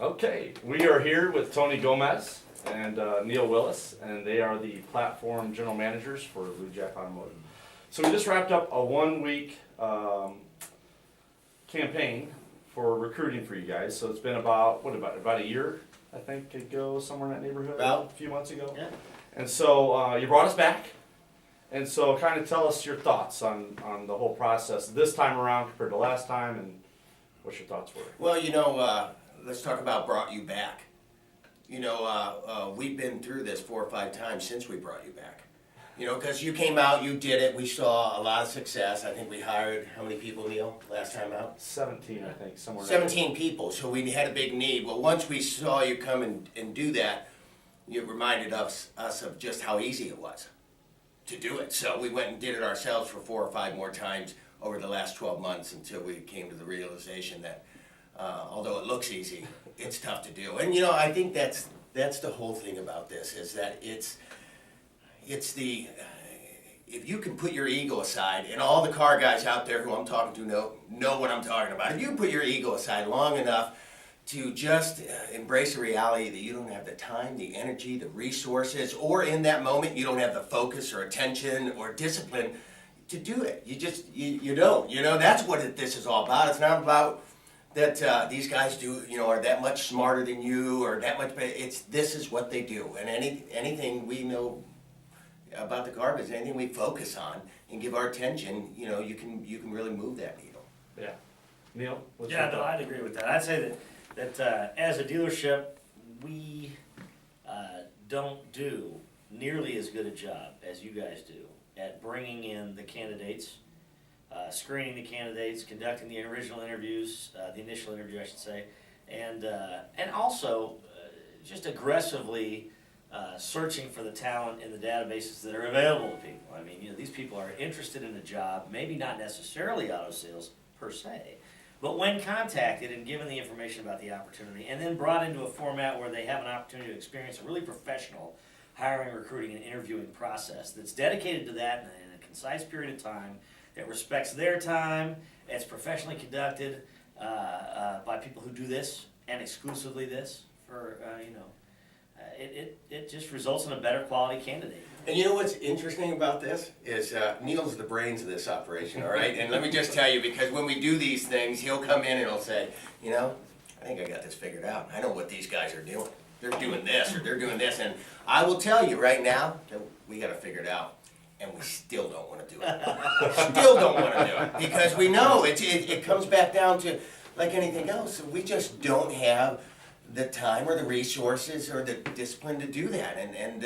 Okay, we are here with Tony Gomez and Niel Willis, and they are the platform general managers for Lujack Automotive. So we just wrapped up a 1-week campaign for recruiting for you guys. So it's been about a year, I think, ago, somewhere in that neighborhood, About. a few months ago. Yeah. And so you brought us back, and so kind of tell us your thoughts on the whole process this time around compared to last time, and what your thoughts were. Well, let's talk about brought you back. We've been through this 4 or 5 times since we brought you back. Because you came out, you did it, we saw a lot of success. I think we hired, how many people, Neil, last time out? 17, I think, somewhere. 17 people, so we had a big need. Well, once we saw you come and do that, you reminded us of just how easy it was to do it. So we went and did it ourselves for 4 or 5 more times over the last 12 months until we came to the realization that although it looks easy, it's tough to do. And I think that's the whole thing about this, is that it's the if you can put your ego aside, and all the car guys out there who I'm talking to know what I'm talking about. If you can put your ego aside long enough to just embrace the reality that you don't have the time, the energy, the resources, or in that moment you don't have the focus or attention or discipline to do it. You don't. That's what this is all about. It's not about that these guys are that much smarter than you or that much better. This is what they do, and anything we know about the car business, anything we focus on and give our attention, you can really move that needle. Yeah. Neil? What's Yeah, your no, thought? I'd agree with that. I'd say that as a dealership, we don't do nearly as good a job as you guys do at bringing in the candidates, screening the candidates, conducting the original interviews, the initial interview, I should say, and also just aggressively searching for the talent in the databases that are available to people. I mean, these people are interested in a job, maybe not necessarily auto sales per se, but when contacted and given the information about the opportunity, and then brought into a format where they have an opportunity to experience a really professional hiring, recruiting, and interviewing process that's dedicated to that in a concise period of time, that respects their time, it's professionally conducted by people who do this, and exclusively this, for, it just results in a better quality candidate. And you know what's interesting about this is Neil's the brains of this operation, all right? And let me just tell you, because when we do these things, he'll come in and he'll say, I think I got this figured out. I know what these guys are doing. They're doing this or they're doing this. And I will tell you right now that we got to figure it out. And we still don't want to do it. Still don't want to do it. Because we know it comes back down to, like anything else, we just don't have the time or the resources or the discipline to do that, and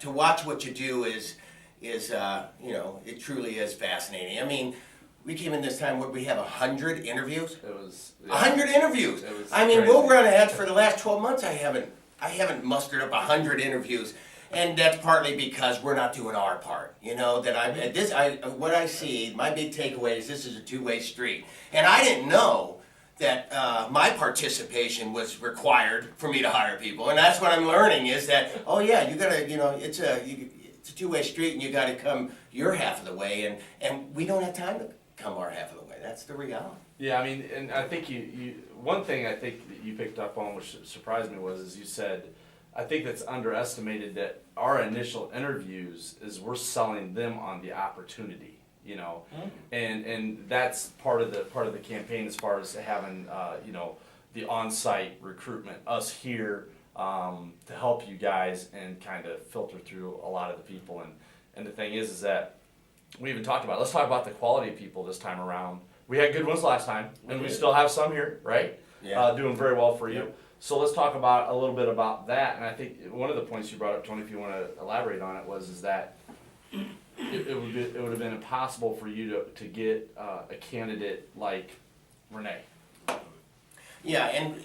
to watch what you do is it truly is fascinating. I mean, we came in this time where we have 100 interviews. It was 100 interviews. I mean, crazy. we'll run ahead for the last 12 months. I haven't mustered up 100 interviews, and that's partly because we're not doing our part. What I see, my big takeaway is this is a two-way street, and I didn't know that my participation was required for me to hire people, and that's what I'm learning is that you gotta it's a two-way street, and you gotta come your half of the way, and we don't have time to come our half of the way. That's the reality. Yeah, I mean, and I think you one thing I think that you picked up on, which surprised me, was you said, I think that's underestimated, that our initial interviews is we're selling them on the opportunity. And that's part of the campaign, as far as having the on-site recruitment, us here to help you guys and kind of filter through a lot of the people. And the thing is that we even talked about, let's talk about the quality of people this time around. We had good ones last time, and we still have some here, right? Yeah. Doing very well for you. Yep. So let's talk about a little bit about that. And I think one of the points you brought up, Tony, if you want to elaborate on it, is that it would have been impossible for you to get a candidate like Renee. Yeah, and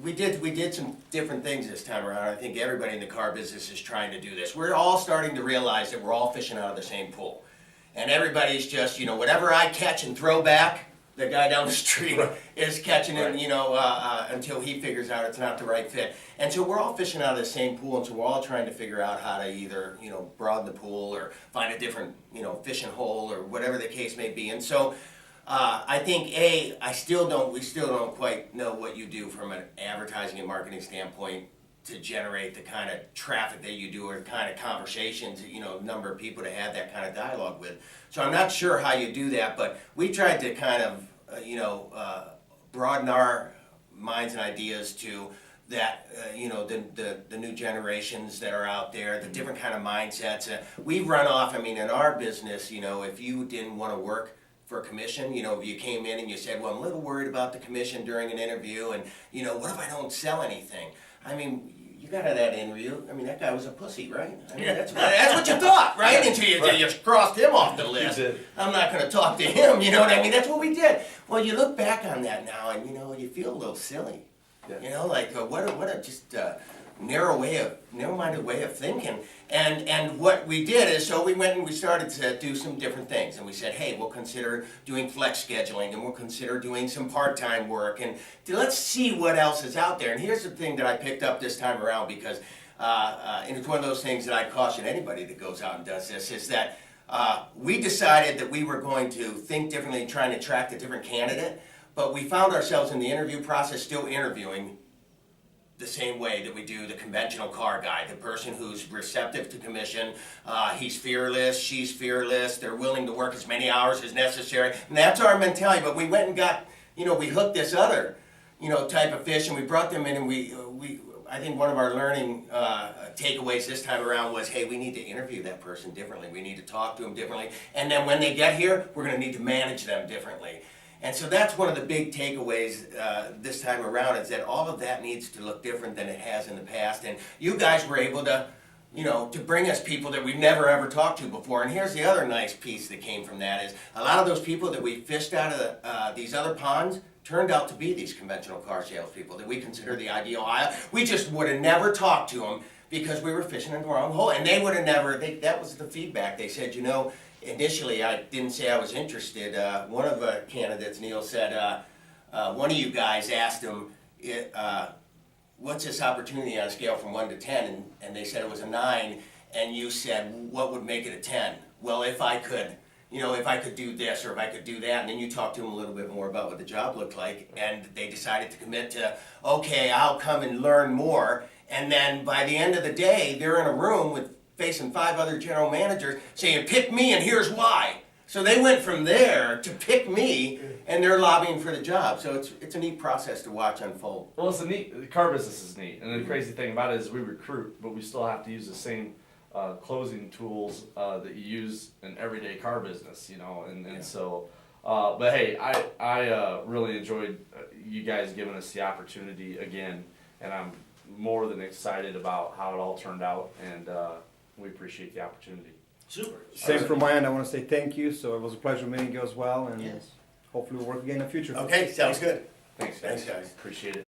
we did some different things this time around. I think everybody in the car business is trying to do this. We're all starting to realize that we're all fishing out of the same pool, and everybody's just whatever I catch and throw back, the guy down the street is catching it, until he figures out it's not the right fit. And so we're all fishing out of the same pool, and so we're all trying to figure out how to either, broaden the pool or find a different, fishing hole or whatever the case may be. And so I think we still don't quite know what you do from an advertising and marketing standpoint to generate the kind of traffic that you do or the kind of conversations, number of people to have that kind of dialogue with. So I'm not sure how you do that, but we tried to kind of, broaden our minds and ideas to that, the new generations that are out there, the different kind of mindsets. We run off, in our business, if you didn't want to work for a commission, if you came in and you said, well, I'm a little worried about the commission during an interview, and, what if I don't sell anything? You got out of that interview, that guy was a pussy, right? That's what you thought, right? Until you crossed him off the list. I'm not going to talk to him, you know what I mean? That's what we did. Well, you look back on that now, and, you feel a little silly. Yeah. What a just narrow-minded way of thinking. And what we did is, so we went and we started to do some different things. And we said, hey, we'll consider doing flex scheduling, and we'll consider doing some part-time work, and let's see what else is out there. And here's the thing that I picked up this time around, because and it's one of those things that I caution anybody that goes out and does this, is that we decided that we were going to think differently and trying to attract a different candidate, but we found ourselves in the interview process still interviewing the same way that we do the conventional car guy, the person who's receptive to commission, he's fearless, she's fearless, they're willing to work as many hours as necessary, and that's our mentality. But we went and got, we hooked this other, type of fish, and we brought them in, and we I think one of our learning takeaways this time around was, hey, we need to interview that person differently, we need to talk to them differently, and then when they get here, we're going to need to manage them differently. And so that's one of the big takeaways this time around, is that all of that needs to look different than it has in the past. And you guys were able to, to bring us people that we've never ever talked to before. And here's the other nice piece that came from that, is a lot of those people that we fished out of these other ponds turned out to be these conventional car salespeople that we consider the ideal hire. We just would have never talked to them because we were fishing in the wrong hole. And they would have never, that was the feedback. They said, initially, I didn't say I was interested. One of the candidates, Niel, said, one of you guys asked him, what's this opportunity on a scale from 1 to 10? And they said it was a 9, and you said, what would make it a 10? Well, if I could, if I could do this or if I could do that, and then you talked to them a little bit more about what the job looked like, and they decided to commit to, okay, I'll come and learn more. And then by the end of the day, they're in a room facing 5 other general managers saying, pick me and here's why. So they went from there to pick me, and they're lobbying for the job. So it's a neat process to watch unfold. Well, the car business is neat, and the crazy thing about it is we recruit, but we still have to use the same closing tools that you use in everyday car business, so. But hey, I really enjoyed you guys giving us the opportunity again, and I'm more than excited about how it all turned out, and we appreciate the opportunity. Super. Same from my end. I want to say thank you. So it was a pleasure meeting you as well, and Yes. hopefully we'll work again in the future. Okay, sounds good. Thanks, guys. Thanks, guys. Appreciate it.